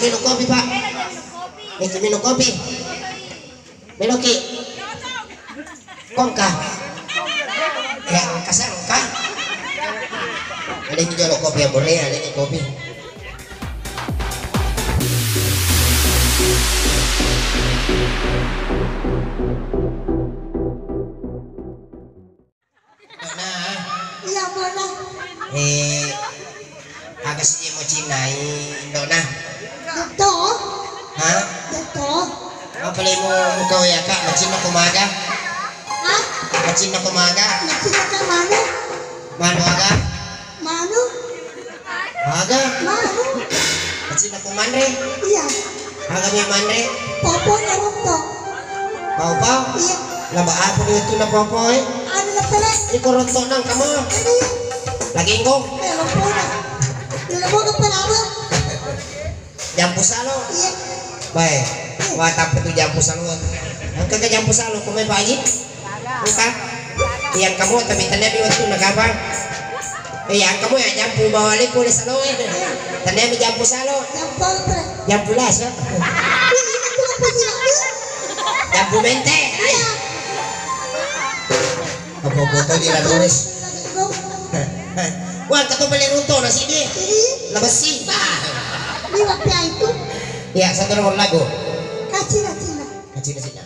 Minum kopi pak. Minum kopi. Meloki. Kongka. Ya kasang kah? Ada yang jual kopi yang boleh, ada yang kopi. Iya mana? Agak sih mau cinai, Dona. Beto? Hah? Beto? Apa lagi mau kau ya kak? Macin aku maga? Hah? Macin aku maga? Macin ka mana? Mano aga? Mano? Aga? Mano? Macin aku manre? Iya. Aga may manre? Popo na ronto. Pau? Iya. Laba apa itu na popoy? Ano na pala? Ikoronto nang kamu. Ano yun? Lagi ngong? Meron po na. Lalawa ka pala ba? Jampu salo? Iya. Baik. Wah tapi itu jampu salo. Ang kaga jampu salo kung may bayi? Bukan? Yang kamu tapi tanya waktu nagabang. Yang kamu ya jampu bawali kulis salo tanya mi jampu salo. Yang pala pala. Jampu las ya? Hindi na pala pa sila. Jampu mente. Ay. Apa-apa di laluis. Wah kato beli runto na sini. Labas sih. Di wapya itu. Ya satu nomor lagu. Kacina. Kacina.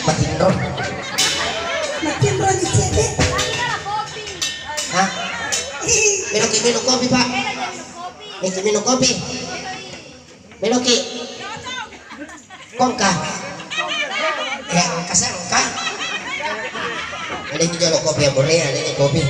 makin ron. Makin ron di CD. Hah? Minum kopi pak. Minum kopi. Minum ki. Kongka. Ya kasar kah? Ada yang jual kopi yang boleh, ada ini kopi.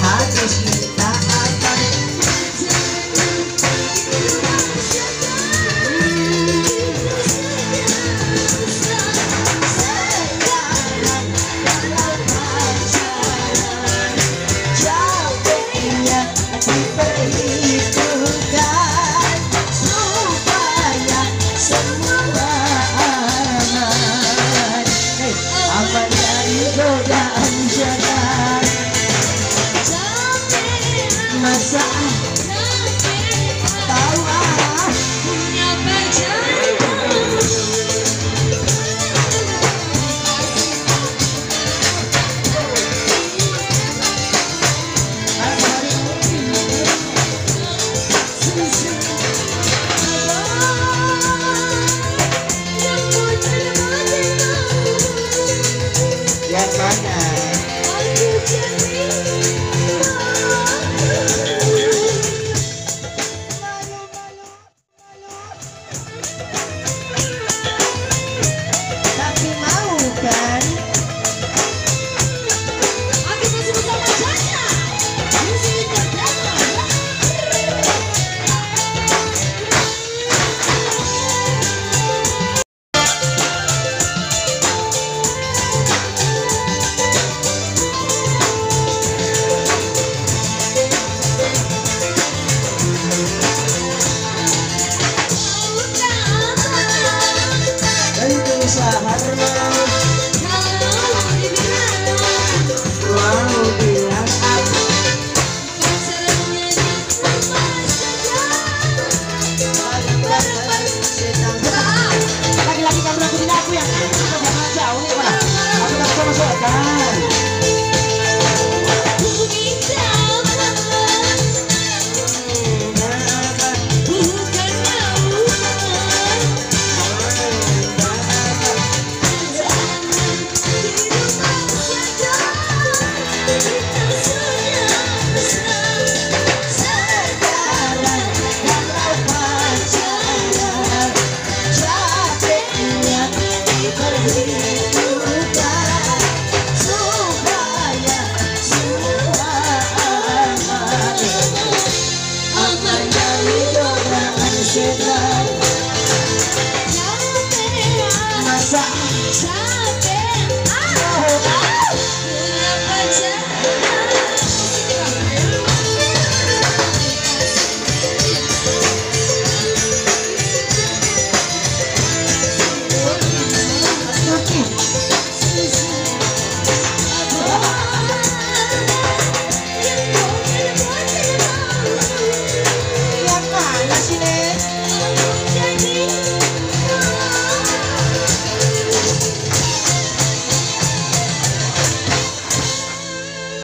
Hati